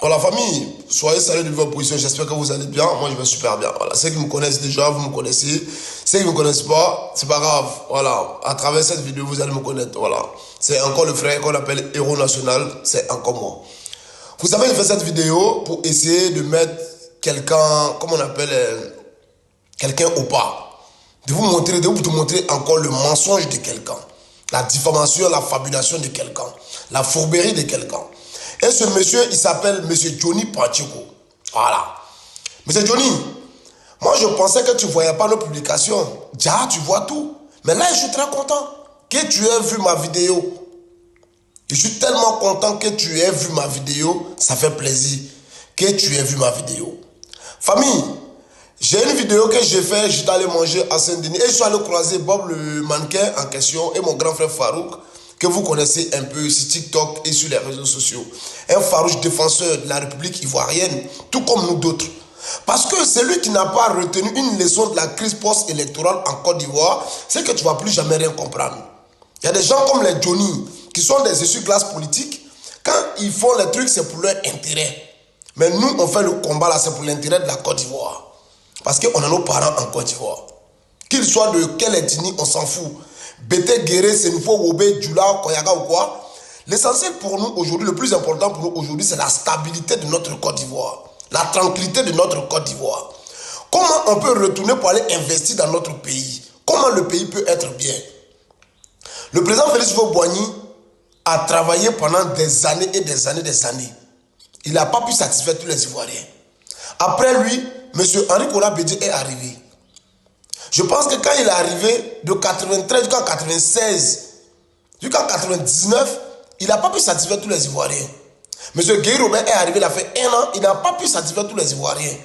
Voilà, famille, soyez salués de votre position. J'espère que vous allez bien. Moi, je vais super bien. Voilà, ceux qui me connaissent déjà, vous me connaissez. Ceux qui ne me connaissent pas, c'est pas grave. Voilà, à travers cette vidéo, vous allez me connaître. Voilà, c'est encore le frère qu'on appelle héros national. C'est encore moi. Vous savez, je fais cette vidéo pour essayer de mettre quelqu'un, comment on appelle, quelqu'un au pas. De vous montrer encore le mensonge de quelqu'un. La diffamation, la fabulation de quelqu'un. La fourberie de quelqu'un. Et ce monsieur, il s'appelle monsieur Johnny Pacheco. Voilà. Monsieur Johnny, moi je pensais que tu ne voyais pas nos publications. Déjà, tu vois tout. Mais là, je suis très content que tu aies vu ma vidéo. Je suis tellement content que tu aies vu ma vidéo. Ça fait plaisir que tu aies vu ma vidéo. Famille, j'ai une vidéo que j'ai fait. J'étais allé manger à Saint-Denis. Et je suis allé croiser Bob le mannequin en question et mon grand frère Farouk, que vous connaissez un peu sur TikTok et sur les réseaux sociaux. Un farouche défenseur de la République ivoirienne, tout comme nous d'autres. Parce que celui qui n'a pas retenu une leçon de la crise post-électorale en Côte d'Ivoire, c'est que tu ne vas plus jamais rien comprendre. Il y a des gens comme les Johnny, qui sont des essuie-glaces politiques. Quand ils font les trucs, c'est pour leur intérêt. Mais nous, on fait le combat là, c'est pour l'intérêt de la Côte d'Ivoire. Parce qu'on a nos parents en Côte d'Ivoire. Qu'ils soient de quelle ethnie, on s'en fout. Bété, Guéré, Sénifo, Wobé, Djoula, Koyaga ou quoi. L'essentiel pour nous aujourd'hui, le plus important pour nous aujourd'hui, c'est la stabilité de notre Côte d'Ivoire. La tranquillité de notre Côte d'Ivoire. Comment on peut retourner pour aller investir dans notre pays? Comment le pays peut être bien? Le président Félix Houphouët-Boigny a travaillé pendant des années et des années et des années. Il n'a pas pu satisfaire tous les Ivoiriens. Après lui, M. Henri Konan Bédié est arrivé. Je pense que quand il est arrivé de 93 jusqu'en 96, jusqu'en 99, il n'a pas pu satisfaire tous les Ivoiriens. M. Guy Robert est arrivé, il a fait 1 an, il n'a pas pu satisfaire tous les Ivoiriens.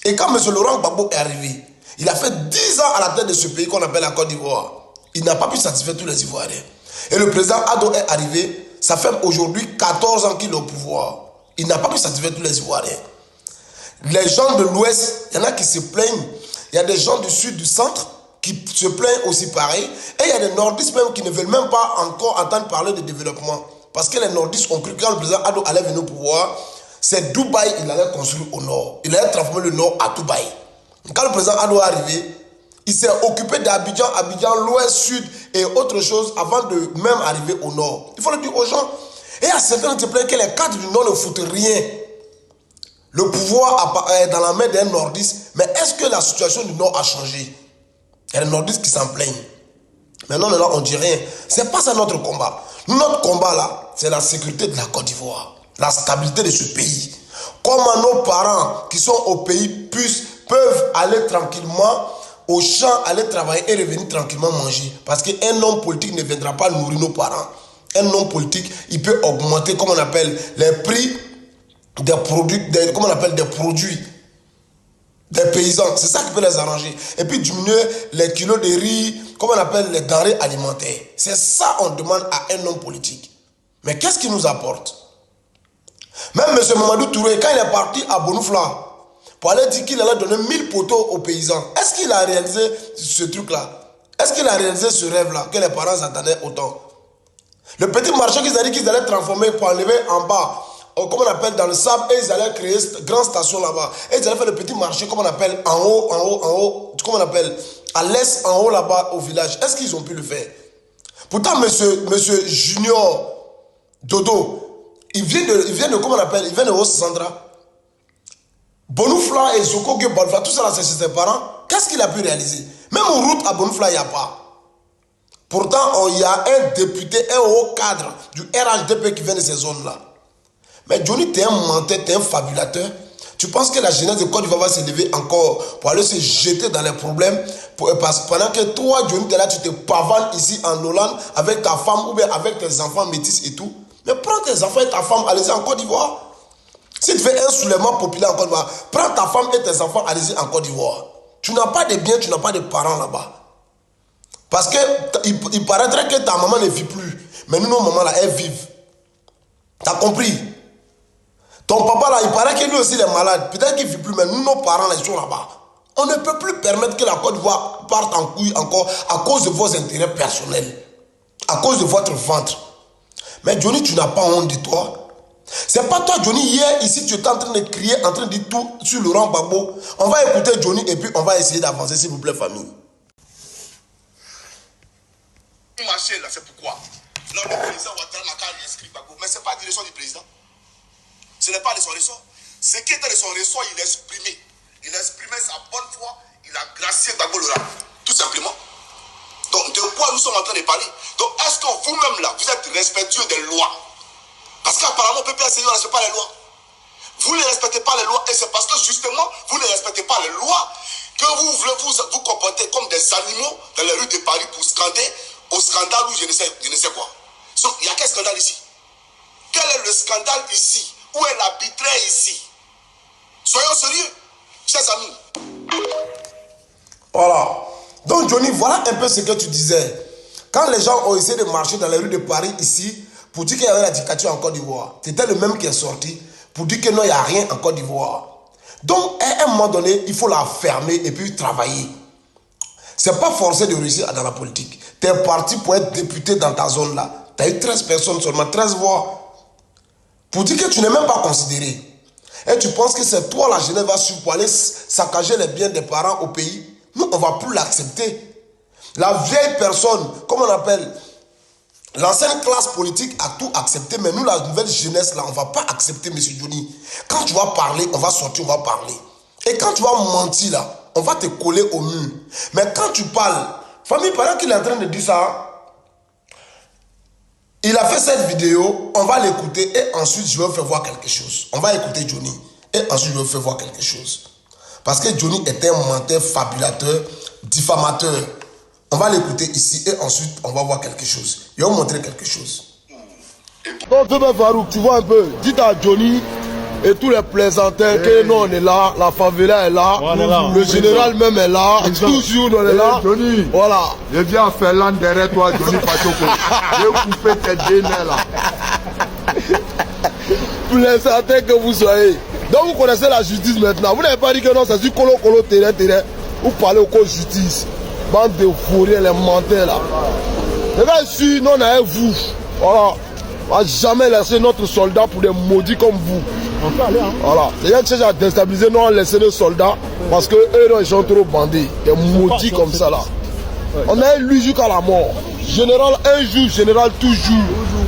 Et quand M. Laurent Gbagbo est arrivé, il a fait 10 ans à la tête de ce pays qu'on appelle la Côte d'Ivoire. Il n'a pas pu satisfaire tous les Ivoiriens. Et le président Ado est arrivé, ça fait aujourd'hui 14 ans qu'il est au pouvoir. Il n'a pas pu satisfaire tous les Ivoiriens. Les gens de l'Ouest, il y en a qui se plaignent. Il y a des gens du Sud, du Centre, qui se plaignent aussi pareil. Et il y a des nordistes même qui ne veulent même pas encore entendre parler de développement. Parce que les nordistes ont cru que quand le président Ado allait venir au pouvoir, c'est Dubaï qu'il allait construire au nord. Il allait transformer le nord à Dubaï. Quand le président Ado est arrivé, il s'est occupé d'Abidjan, l'Ouest, Sud et autre chose avant de même arriver au nord. Il faut le dire aux gens. Et il y a certains qui se plaignent que les cadres du nord ne foutent rien. Le pouvoir est dans la main d'un nordiste. Mais est-ce que la situation du nord a changé? Il y a des nordistes qui s'en plaignent. Maintenant, là, on ne dit rien. Ce n'est pas ça notre combat. Notre combat, là, c'est la sécurité de la Côte d'Ivoire. La stabilité de ce pays. Comment nos parents qui sont au pays peuvent aller tranquillement au champ, aller travailler et revenir tranquillement manger. Parce qu'un homme politique ne viendra pas nourrir nos parents. Un homme politique, il peut augmenter, comme on appelle, les prix des produits, des paysans. C'est ça qui peut les arranger. Et puis diminuer les kilos de riz, comme on appelle les denrées alimentaires. C'est ça qu'on demande à un homme politique. Mais qu'est-ce qu'il nous apporte? Même M. Mamadou Touré, quand il est parti à Bonoufla, pour aller dire qu'il allait donner 1000 poteaux aux paysans, est-ce qu'il a réalisé ce truc-là? Est-ce qu'il a réalisé ce rêve-là que les parents attendaient autant? Le petit marché qu'ils ont dit qu'ils allaient transformer pour enlever en bas, comme on appelle dans le sable, et ils allaient créer une grande station là-bas. Et ils allaient faire le petit marché, comme on appelle, en haut, comme on appelle, à l'est, en haut là-bas, au village. Est-ce qu'ils ont pu le faire? Pourtant, monsieur Junior Dodo, il vient de comment on appelle, il vient de Haut-Sandra. Bonoufla et Zoko Balfa, tout ça là, c'est ses parents. Qu'est-ce qu'il a pu réaliser? Même en route à Bonoufla, il n'y a pas. Pourtant, il y a un député, un haut cadre du RHDP qui vient de ces zones-là. Mais Johnny, tu es un menteur, tu es un fabulateur. Tu penses que la jeunesse de Côte d'Ivoire va se lever encore pour aller se jeter dans les problèmes pendant que toi, Johnny, tu es là, tu te pavanes ici en Hollande avec ta femme ou bien avec tes enfants métis et tout. Mais prends tes enfants et ta femme, allez-y en Côte d'Ivoire. Si tu fais un soulèvement populaire en Côte d'Ivoire, prends ta femme et tes enfants, allez-y en Côte d'Ivoire. Tu n'as pas de biens, tu n'as pas de parents là-bas. Parce qu'il paraîtrait que ta maman ne vit plus. Mais nous, nos mamans là, elles vivent. T'as compris? Ton papa là, il paraît que lui aussi il est malade. Peut-être qu'il ne vit plus, mais nous, nos parents là, ils sont là-bas. On ne peut plus permettre que la Côte d'Ivoire parte en couille encore à cause de vos intérêts personnels. À cause de votre ventre. Mais Johnny, tu n'as pas honte de toi. C'est pas toi, Johnny, hier, ici, tu étais en train de crier, en train de dire tout sur Laurent Gbagbo. On va écouter Johnny et puis on va essayer d'avancer, s'il vous plaît, famille. Marché là, c'est pourquoi. Là, le président Ouattara n'a qu'à inscrire Gbagbo. Mais ce n'est pas la direction du président. Ce n'est pas de son ressort. Ce qui était de son ressort, il a exprimé. Il a exprimé sa bonne foi. Il a gracié Gbagbo Laurent. Tout simplement. Donc, de quoi nous sommes en train de parler? Donc, est-ce que vous-même là, vous êtes respectueux des lois? Parce qu'apparemment, PPACI ne respecte pas les lois. Vous ne respectez pas les lois et c'est parce que justement, vous ne respectez pas les lois que vous voulez vous comporter comme des animaux dans les rues de Paris pour scander au scandale ou je ne sais quoi. Donc, il y a quel scandale ici? Quel est le scandale ici? Où est l'arbitraire ici? Soyons sérieux, chers amis. Voilà. Donc Johnny, voilà un peu ce que tu disais. Quand les gens ont essayé de marcher dans les rues de Paris ici, pour dire qu'il y avait la dictature en Côte d'Ivoire, c'était le même qui est sorti pour dire que non, il n'y a rien en Côte d'Ivoire. Donc, à un moment donné, il faut la fermer et puis travailler. Ce n'est pas forcé de réussir dans la politique. Tu es parti pour être député dans ta zone là. Tu as eu 13 personnes seulement, 13 voix. Pour dire que tu n'es même pas considéré. Et tu penses que c'est toi, la Genève, va pour aller saccager les biens des parents au pays. Nous, on ne va plus l'accepter. La vieille personne, comme on appelle, l'ancienne classe politique a tout accepté, mais nous, la nouvelle jeunesse, là, on ne va pas accepter, M. Johnny. Quand tu vas parler, on va sortir, on va parler. Et quand tu vas mentir, là, on va te coller au mur. Mais quand tu parles, famille, pendant qu'il est en train de dire ça, il a fait cette vidéo, on va l'écouter et ensuite je vais vous faire voir quelque chose. On va écouter Johnny et ensuite je vais vous faire voir quelque chose. Parce que Johnny est un menteur, fabulateur, diffamateur. On va l'écouter ici et ensuite on va voir quelque chose. Il va vous montrer quelque chose. Donc Farouk, tu vois un peu, dites à Johnny et tous les plaisantins que nous on est là, la favela est là, le général même est là, toujours on est là. Johnny, voilà. Je viens faire l'an derrière toi, Johnny Pachoko. Je vais couper tes deux nez là. Plaisantins que vous soyez. Donc vous connaissez la justice maintenant. Vous n'avez pas dit que non, c'est du colo, terrain. Vous parlez au code justice. Bande de fourriers, les menteurs là. Les gars ici, nous on est vous. Voilà. On va jamais laisser notre soldat pour des maudits comme vous. Voilà. Les gens qui cherchent à déstabiliser, nous on laisse les soldats parce que eux ils sont trop bandés. Des maudits comme ça là. On a élu jusqu'à la mort. Général un jour, général toujours.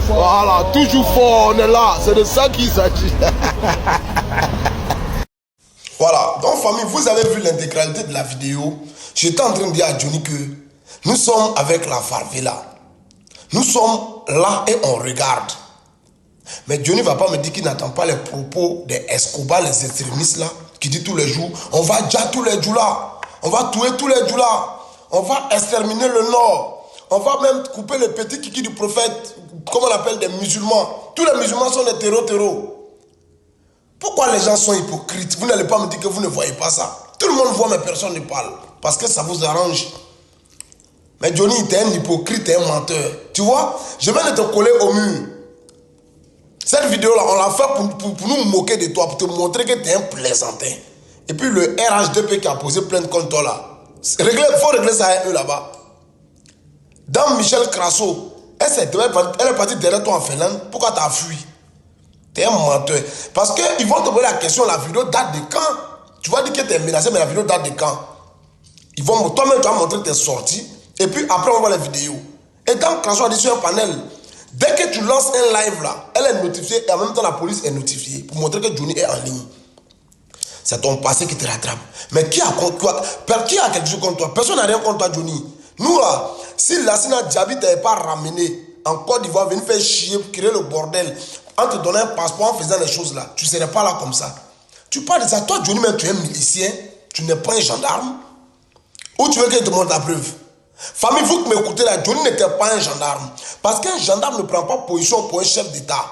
Voilà, toujours fort, on est là. C'est de ça qu'il s'agit. Voilà. Donc famille, vous avez vu l'intégralité de la vidéo. J'étais en train de dire à Johnny que nous sommes avec la favela. Nous sommes là et on regarde. Mais Johnny ne va pas me dire qu'il n'attend pas les propos des Escobar, les extrémistes là, qui disent tous les jours, on va déjà tous les jours là, on va tuer tous les jours là, on va exterminer le Nord, on va même couper les petits kiki du prophète, comme on appelle des musulmans. Tous les musulmans sont des terreaux. Pourquoi les gens sont hypocrites? Vous n'allez pas me dire que vous ne voyez pas ça. Tout le monde voit mais personne ne parle, parce que ça vous arrange. Mais Johnny, t'es un hypocrite, t'es un menteur. Tu vois, je viens de te coller au mur. Cette vidéo-là, on l'a fait pour nous moquer de toi, pour te montrer que t'es un plaisantin. Et puis le RHDP qui a posé plainte contre toi là, il faut régler ça à eux là-bas. Dans Michel Crasso, elle est partie derrière toi en Finlande. Pourquoi t'as fui? T'es un menteur. Parce qu'ils vont te poser la question, la vidéo date de quand? Tu vas dire que t'es menacé, mais la vidéo date de quand? Toi-même, tu vas montrer tes sorties. Et puis après, on voit les vidéos. Et quand Crasso a dit sur un panel, dès que tu lances un live là, elle est notifiée et en même temps la police est notifiée pour montrer que Johnny est en ligne. C'est ton passé qui te rattrape. Mais qui a quelque chose contre toi? Personne n'a rien contre toi, Johnny. Nous là, si Lassina Diaby ne t'avait pas ramené en Côte d'Ivoire, venir faire chier, créer le bordel, en te donnant un passeport, en faisant les choses là, tu ne serais pas là comme ça. Tu parles de ça. Toi, Johnny, même tu es un milicien, tu n'es pas un gendarme. Ou tu veux qu'il te montre la preuve? Famille, vous qui m'écoutez là, Johnny n'était pas un gendarme. Parce qu'un gendarme ne prend pas position pour un chef d'État.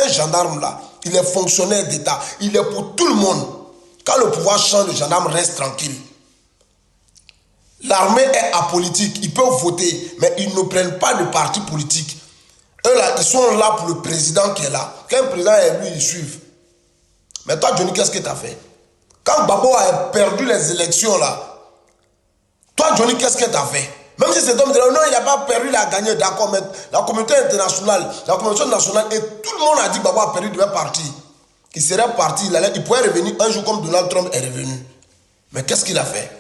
Un gendarme là, il est fonctionnaire d'État. Il est pour tout le monde. Quand le pouvoir change, le gendarme reste tranquille. L'armée est apolitique. Ils peuvent voter, mais ils ne prennent pas de parti politique. Eux là, ils sont là pour le président qui est là. Quand le président est lui, ils suivent. Mais toi, Johnny, qu'est-ce que tu as fait? Quand Gbagbo a perdu les élections là, toi, Johnny, qu'est-ce que tu as fait? Même si cet homme dit non, il n'a pas perdu, il a gagné, d'accord, mais la communauté internationale, la communauté nationale, et tout le monde a dit que Gbagbo a perdu, il devait partir. Il serait parti, il pouvait revenir un jour comme Donald Trump est revenu. Mais qu'est-ce qu'il a fait?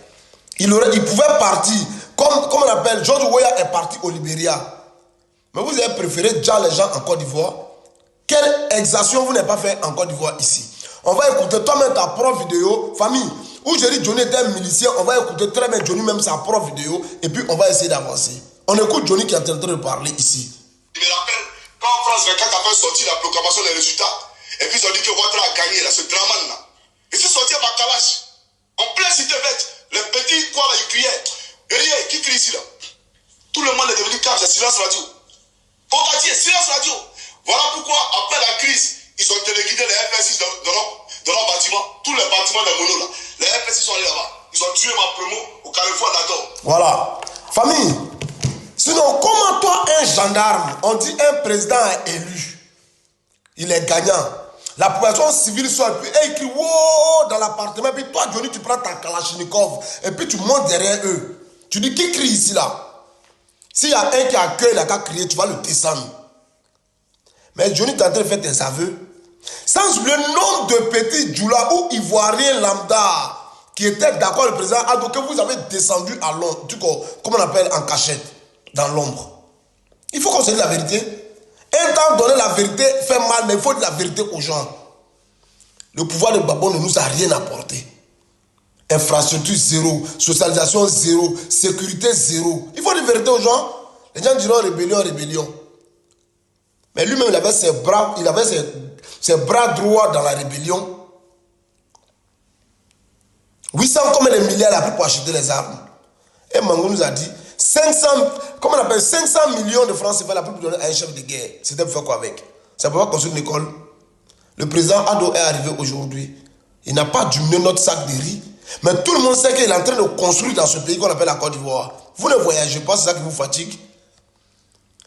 Il pouvait partir, comme on appelle, George Weah est parti au Libéria. Mais vous avez préféré déjà les gens en Côte d'Ivoire. Quelle exaction vous n'avez pas fait en Côte d'Ivoire ici? On va écouter toi-même ta propre vidéo, famille, où je dis Johnny était un milicien, on va écouter très bien Johnny même sa propre vidéo, et puis on va essayer d'avancer. On écoute Johnny qui est en train de parler ici. Je me rappelle, quand France 24 a fait sortir la proclamation des résultats, et puis ils ont dit que Ouattara a gagné, là, ce drame là. Ils sont sortis à Bakalash, en plein cité verte, les petits quoi là, ils criaient. Et qui crie ici là? Tout le monde est devenu calme, c'est silence radio. Bombardier, silence radio. Voilà pourquoi, après la crise, ils ont téléguidé les FSI dans leur bâtiment, tous les bâtiments des monos là. Les FSI sont allés là-bas. Ils ont tué ma promo au Carrefour d'Ador. Voilà. Famille, sinon, comment toi, un gendarme, on dit un président est élu, il est gagnant. La population civile sort et puis il crie wow dans l'appartement. Et puis toi, Johnny, tu prends ta Kalachnikov et puis tu montes derrière eux. Tu dis qui crie ici là? S'il y a un qui accueille, il a qu'à crier, tu vas le descendre. Mais Johnny, tu es en train de faire tes aveux. Sans oublier le nombre de petits djoula ou ivoiriens lambda qui étaient d'accord avec le président Ado que vous avez descendu à l'ombre, comme on appelle en cachette, dans l'ombre. Il faut qu'on se dise la vérité. Un temps donné, la vérité fait mal, mais il faut dire la vérité aux gens. Le pouvoir de Gbagbo ne nous a rien apporté. Infrastructure zéro, socialisation zéro, sécurité zéro. Il faut dire la vérité aux gens. Les gens diront rébellion, rébellion. Mais lui-même, il avait ses bras droits dans la rébellion. 800 combien de milliards il a pris pour acheter les armes. Et Mango nous a dit 500 millions de francs CFA, il a pris pour donner à un chef de guerre. C'était pour faire quoi avec? Ça peut pas construire une école. Le président Ado est arrivé aujourd'hui. Il n'a pas diminué notre sac de riz. Mais tout le monde sait qu'il est en train de construire dans ce pays qu'on appelle la Côte d'Ivoire. Vous ne voyagez pas, c'est ça qui vous fatigue.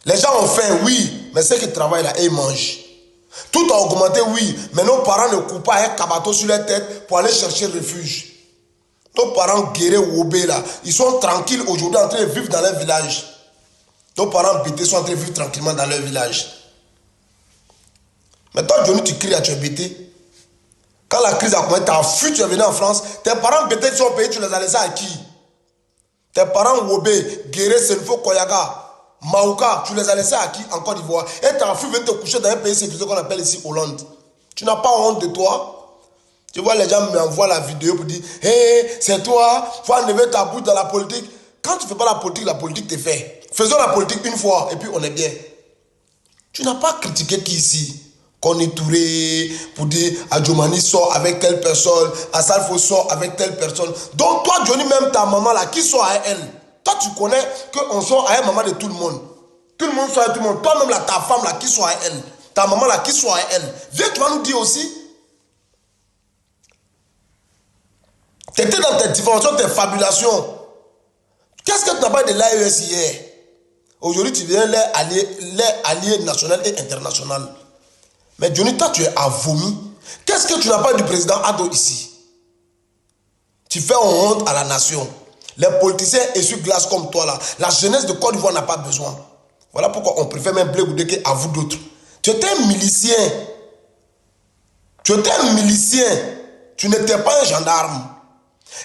Les gens ont faim, oui, mais ceux qui travaillent là, ils mangent. Tout a augmenté, oui, mais nos parents ne coupent pas un cabato sur leur tête pour aller chercher refuge. Nos parents guéris Wobé là, ils sont tranquilles aujourd'hui en train de vivre dans leur village. Nos parents bêtés sont en train de vivre tranquillement dans leur village. Mais toi, Johnny, tu cries à tu es bêté. Quand la crise a commencé, tu as fui, tu es venu en France. Tes parents bêtés qui sont payés, tu les as laissés à qui? Tes parents Wobé, Guéré, Senfo, Koyaga, Maouka, tu les as laissés à qui en Côte d'Ivoire? Et tu as fui venir te coucher dans un pays sécurisé qu'on appelle ici Hollande. Tu n'as pas honte de toi? Tu vois, les gens m'envoient la vidéo pour dire hey, c'est toi, il faut enlever ta bouche dans la politique. Quand tu ne fais pas la politique te fait. Faisons la politique une fois et puis on est bien. Tu n'as pas critiqué qui ici? Qu'on est Touré pour dire Adjomani sort avec telle personne, Assalfo sort avec telle personne. Donc toi, Johnny, même ta maman là, qui sort à elle? Toi, tu connais qu'on sort à elle, maman de tout le monde. Tout le monde sort à tout le monde. Toi-même là, ta femme là, qui sort à elle? Ta maman là, qui sort à elle? Viens, tu vas nous dire aussi. Tu étais dans tes diffamations, tes fabulations. Qu'est-ce que tu n'as pas de l'AES hier? Aujourd'hui, tu viens les alliés nationaux et internationaux. Mais Johnny, toi, tu es à vomi. Qu'est-ce que tu n'as pas du président Ado ici? Tu fais honte à la nation. Les politiciens essuie-glace comme toi là. La jeunesse de Côte d'Ivoire n'a pas besoin. Voilà pourquoi on préfère même Blé Goudeke à vous d'autres. Tu étais un milicien. Tu étais un milicien. Tu n'étais pas un gendarme.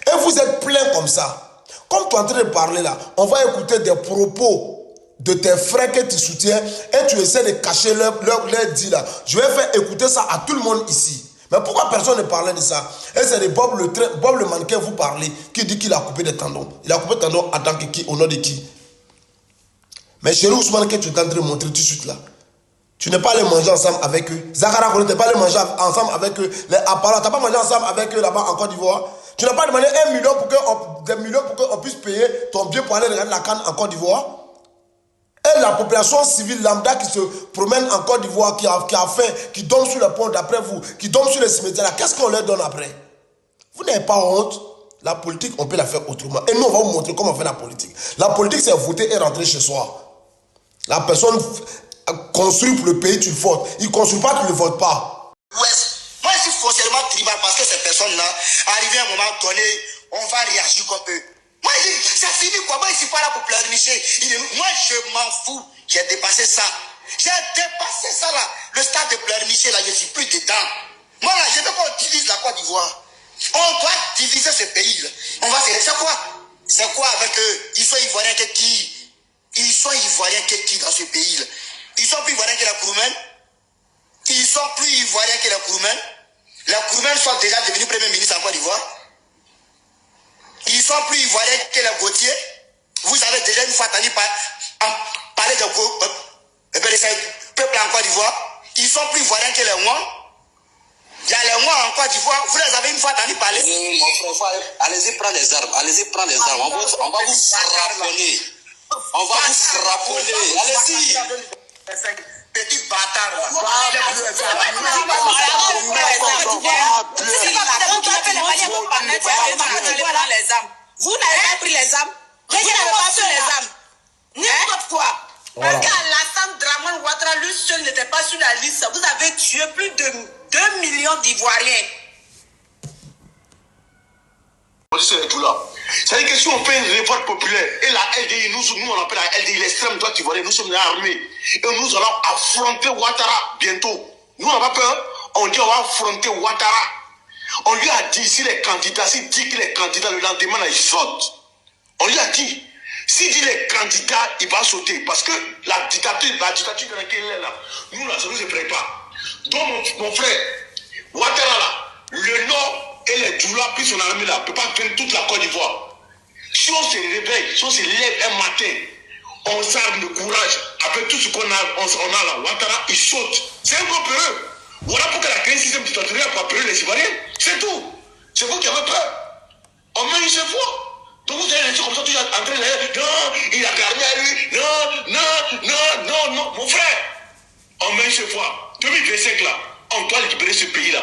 Et vous êtes plein comme ça. Comme tu es en train de parler là, on va écouter des propos de tes frères que tu soutiens et tu essaies de cacher leur dit là. Je vais faire écouter ça à tout le monde ici. Mais pourquoi personne ne parlait de ça? Et c'est de Bob le mannequin vous parlez, qui dit qu'il a coupé des tendons. Il a coupé des tendons en tant que qui? Au nom de qui? Mais chéri Ousmane, que tu es en train de montrer tout de suite là. Tu n'es pas allé manger ensemble avec eux. Zahara, tu n'es pas allé manger ensemble avec eux. Les Apparat, tu n'as pas mangé ensemble avec eux là-bas en Côte d'Ivoire. Tu n'as pas demandé 1 million pour qu'on puisse payer ton billet pour aller regarder la canne en Côte d'Ivoire. Et la population civile lambda qui se promène en Côte d'Ivoire, qui a faim, qui dorme sur le pont d'après vous, qui dorme sur les cimetières là, qu'est-ce qu'on leur donne après? Vous n'avez pas honte? La politique, on peut la faire autrement. Et nous, on va vous montrer comment on fait la politique. La politique, c'est voter et rentrer chez soi. La personne construit pour le pays, tu votes. Il ne construit pas, tu ne le votes pas. Ouais. Moi, je suis foncièrement tribal parce que ces personnes-là, arrivé à un moment donné, on va réagir comme eux. Moi, c'est fini quoi. Moi, je ne suis pas là pour pleurnicher. Moi, je m'en fous. J'ai dépassé ça. J'ai dépassé ça là. Le stade de pleurnicher là, je ne suis plus dedans. Moi là, je veux qu'on divise la Côte d'Ivoire. On doit diviser ce pays là. On va faire ça quoi? C'est quoi avec eux? Ils sont ivoiriens que qui? Ils sont ivoiriens que qui dans ce pays là? Ils sont plus ivoiriens que la Kouroumen. Ils sont plus ivoiriens que la Kouroumen. La Kouroumen sont déjà devenus premier ministre en Côte d'Ivoire. Ils sont plus ivoiriens que les Gauthier. Vous avez déjà une fois entendu parler de peuple en Côte d'Ivoire. Ils sont plus ivoiriens que les Ouans. Il y a les Ouans en Côte d'Ivoire. Vous les avez une fois entendu parler. Mon frère, allez-y prendre les armes. Allez-y prendre les armes. On va vous frapponner. On va vous frapponner. Allez-y. Petit bâtard là. Vous n'avez pas pris les armes. Vous n'avez pas pris les armes. N'importe quoi. Parce qu'Alassane Draman Ouattara, lui seul n'était pas sur la liste. Vous avez tué plus de 2 millions d'Ivoiriens. C'est-à-dire que si on fait une révolte populaire et la LDI, nous on appelle la LDI l'extrême droite ivoirienne, nous sommes armés et nous allons affronter Ouattara bientôt. Nous on n'a pas peur, on dit on va affronter Ouattara. On lui a dit si les candidats, s'il dit qu'il est candidat le lendemain là, il saute. On lui a dit, s'il dit les candidats, il va sauter parce que la dictature dans laquelle il est là, nous là, ça ne nous effraie pas. Donc mon frère, Ouattara là, le Nord et les Djoula puis son armée là ne peut pas faire toute la Côte d'Ivoire. Si on se réveille, si on se lève un matin, on s'arme de courage avec tout ce qu'on a là, Ouattara, il saute. C'est un peu peureux. Voilà pourquoi la 15e dictature a appeler les Ivoiriens. C'est tout. C'est vous qui avez peur. On met une seule fois. Donc vous allez laisser comme ça, toujours en train de dire, non, il a gardé à lui, non, mon frère. On met une seule fois. 2025 là, on doit libérer ce pays-là.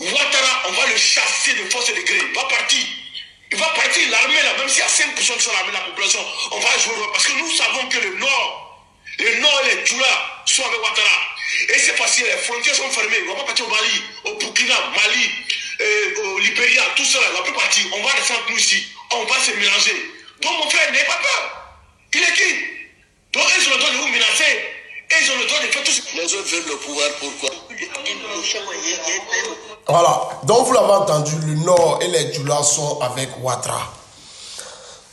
Ouattara, on va le chasser de force et de gré. Il va partir. Il va partir, l'armée là, même s'il y a 5% qui sont l'armée de la population, on va jouer. Parce que nous savons que le Nord et les Djoula sont avec Ouattara. Et c'est parce que les frontières sont fermées. On va pas partir au Mali, au Burkina, Mali, au Libéria, tout ça là, on va plus partir. On va descendre nous ici. On va se mélanger. Donc mon frère, n'ayez pas peur. Il est qui? Donc ils ont le droit de vous menacer. Et ils ont le droit de faire tout ce que les autres veulent le pouvoir. Pourquoi? Voilà. Donc vous l'avez entendu, le Nord et les Djoula sont avec Ouattara.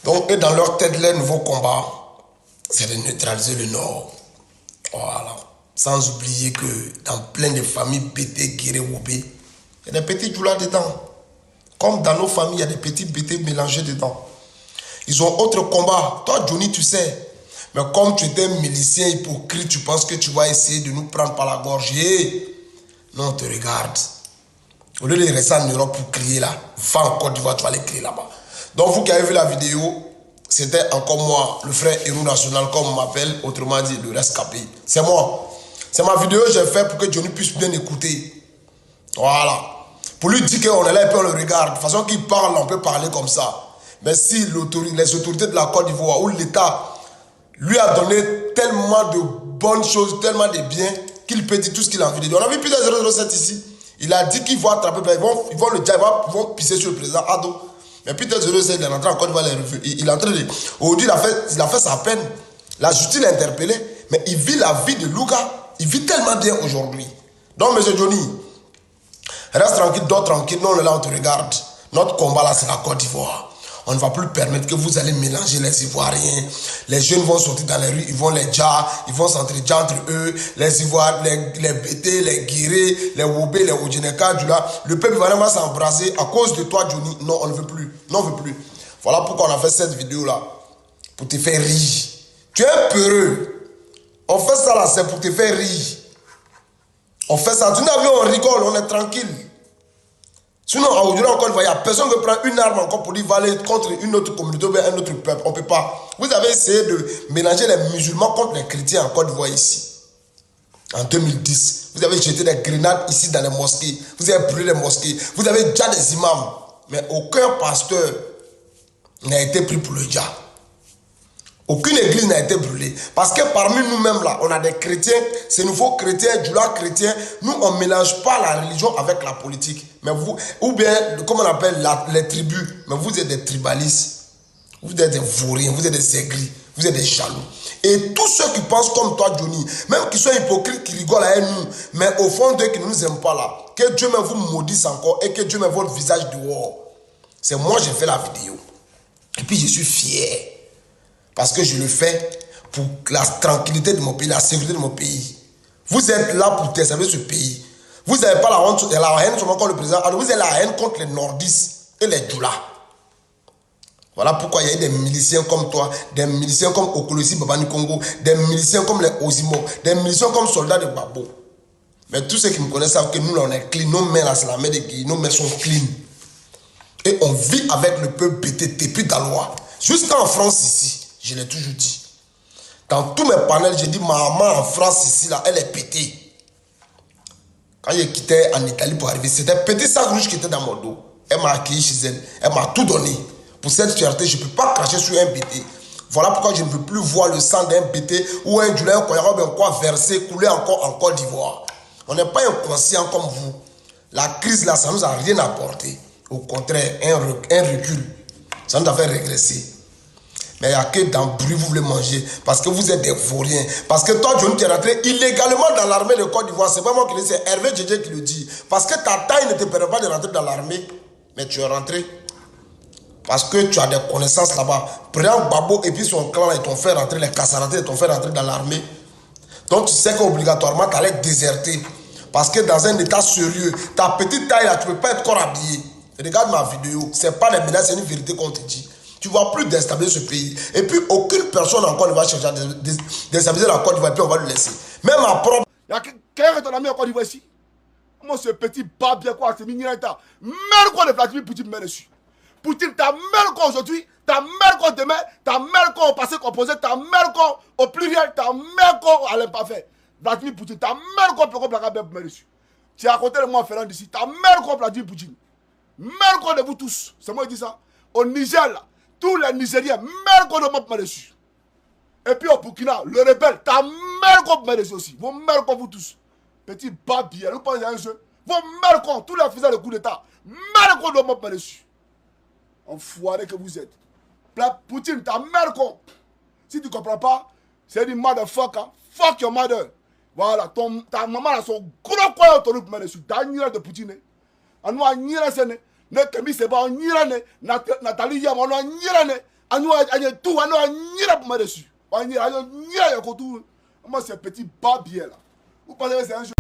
Donc et dans leur tête, leur nouveau combat, c'est de neutraliser le Nord. Voilà. Sans oublier que dans plein de familles Bété, Guéré, Wobé, il y a des petits Djoula dedans. Comme dans nos familles, il y a des petits Bété mélangés dedans. Ils ont autre combat. Toi, Johnny, tu sais. Mais comme tu étais un milicien hypocrite, tu penses que tu vas essayer de nous prendre par la gorge. Non, on te regarde. Au lieu de rester en Europe pour crier là, va en Côte d'Ivoire, tu vas aller crier là-bas. Donc vous qui avez vu la vidéo, c'était encore moi, le frère héros national, comme on m'appelle, autrement dit, le rescapé. C'est moi. C'est ma vidéo que j'ai fait pour que Johnny puisse bien écouter. Voilà. Pour lui dire qu'on est là et puis on le regarde. De toute façon qu'il parle, on peut parler comme ça. Mais si les autorités de la Côte d'Ivoire ou l'État lui a donné tellement de bonnes choses, tellement de biens, qu'il peut dire tout ce qu'il a envie de dire. On a vu plus de 007 ici. Il a dit qu'ils vont attraper, ils vont le dire, ils vont pisser sur le président Ado. Mais Peter 07, il est rentré en Côte d'Ivoire, il est en train de... Aujourd'hui, il a fait sa peine. La justice l'a interpellé, mais il vit la vie de Louga. Il vit tellement bien aujourd'hui. Donc, monsieur Johnny, reste tranquille, dors tranquille. Nous, on est là, on te regarde. Notre combat là, c'est la Côte d'Ivoire. On ne va plus permettre que vous allez mélanger les Ivoiriens. Les jeunes vont sortir dans les rues, ils vont les dja, ils vont s'entretuer entre eux. Les Ivoiriens, les Bété, les Guéré, les Wobé, les Odjeneka, le peuple ivoirien va s'embrasser à cause de toi, Johnny. Non, on ne veut plus. Non, on ne veut plus. Voilà pourquoi on a fait cette vidéo là. Pour te faire rire. Tu es peureux. On fait ça là, c'est pour te faire rire. On fait ça. Tu n'as vu, on rigole, on est tranquille. Sinon, aujourd'hui encore, il n'y a personne qui veut prendre une arme encore pour dire aller contre une autre communauté ou un autre peuple. On ne peut pas. Vous avez essayé de mélanger les musulmans contre les chrétiens en Côte d'Ivoire ici. En 2010. Vous avez jeté des grenades ici dans les mosquées. Vous avez brûlé les mosquées. Vous avez déjà des imams. Mais aucun pasteur n'a été pris pour le dja. Aucune église n'a été brûlée. Parce que parmi nous-mêmes là, on a des chrétiens, ces nouveaux chrétiens, Djoula chrétiens. Nous, on ne mélange pas la religion avec la politique. Mais vous, ou bien, comme on appelle les tribus, mais vous êtes des tribalistes. Vous êtes des vauriens, vous êtes des aigris, vous êtes des jaloux. Et tous ceux qui pensent comme toi, Johnny, même qui sont hypocrites, qui rigolent avec nous, mais au fond d'eux qui ne nous aiment pas là, que Dieu me vous maudisse encore et que Dieu me voit votre visage dehors. C'est moi qui ai fait la vidéo. Et puis je suis fier. Parce que je le fais pour la tranquillité de mon pays, la sécurité de mon pays. Vous êtes là pour desservir ce pays. Vous n'avez pas la haine sur encore le président. Alors vous avez la haine contre les nordistes et les doulas. Voilà pourquoi il y a des miliciens comme toi, des miliciens comme Okolosi Babani Congo, des miliciens comme les Ozimo, des miliciens comme soldats de Babo. Mais tous ceux qui me connaissent savent que nous, là, on est clean. Nos mains, là, c'est la main de Guy. Nos mains sont clean. Et on vit avec le peuple BTT, puis Dalois. Jusqu'en France, ici, je l'ai toujours dit. Dans tous mes panels, j'ai dit, ma maman en France, ici, là, elle est pétée. Quand j'ai quitté en Italie pour arriver, c'était un petit sac rouge qui était dans mon dos. Elle m'a accueilli chez elle. Elle m'a tout donné. Pour cette fierté, je ne peux pas cracher sur un BT. Voilà pourquoi je ne veux plus voir le sang d'un BT ou un Julien Koyarab encore versé, couler encore en Côte d'Ivoire. On n'est pas inconscient comme vous. La crise là, ça ne nous a rien apporté. Au contraire, un recul. Ça nous a fait régresser. Mais il n'y a que dans le bruit vous voulez manger. Parce que vous êtes des vauriens. Parce que toi, Johnny, tu es rentré illégalement dans l'armée de Côte d'Ivoire. C'est pas moi qui le dis, c'est Hervé Djedje qui le dit. Parce que ta taille ne te permet pas de rentrer dans l'armée. Mais tu es rentré. Parce que tu as des connaissances là-bas. Prends Babo et puis son clan, ils t'ont fait rentrer, les Kassaratés, ils t'ont fait rentrer dans l'armée. Donc tu sais qu'obligatoirement, tu allais déserter. Parce que dans un état sérieux, ta petite taille là, tu ne peux pas être encore habillé. Regarde ma vidéo, ce n'est pas des menaces, c'est une vérité qu'on te dit. Tu ne vas plus déstabiliser ce pays. Et puis aucune personne encore ne va chercher à déstabiliser la Côte d'Ivoire, et puis on va le laisser. Même ma propre. Il y a quelqu'un qui est ton ami en Côte d'Ivoire ici. Moi, ce petit babien quoi, c'est mignon. Merde quoi de Vladimir Poutine me dessus. Poutine, ta mère quoi aujourd'hui, ta mère quoi demain, ta mère quoi au passé composé, ta mère quoi au pluriel, ta mère quoi à l'imparfait. Vladimir Poutine, ta mère quoi pour la gabe me dessus. Tu es à côté de moi, Ferrand d'ici, ta mère quoi Vladimir Poutine. Mère quoi de vous tous, c'est moi qui dis ça. Au Niger là, tous les Nigériens, mère quoi de moi dessus. Et puis au Burkina, le rebelle, ta mère quoi me dessus aussi. Vos mères quoi vous tous. Petit babien, vous pensez à un jeu. Vos mères quoi, tous les faiseurs de coup d'état, mère quoi de moi dessus. Enfoiré que vous êtes. Poutine, ta mère con. Si tu ne comprends pas, c'est du motherfucker. Fuck your mother. Voilà, ta maman a son gros coin autour de dessus. Daniel de Poutine. On a nira sene. Ne kemi se ba on nira ne. Nathalie Yam on a nira ne. On a tout on a nira pour dessus. On a nira yakotou. Moi c'est petit babier là. Vous pensez que c'est un jeu.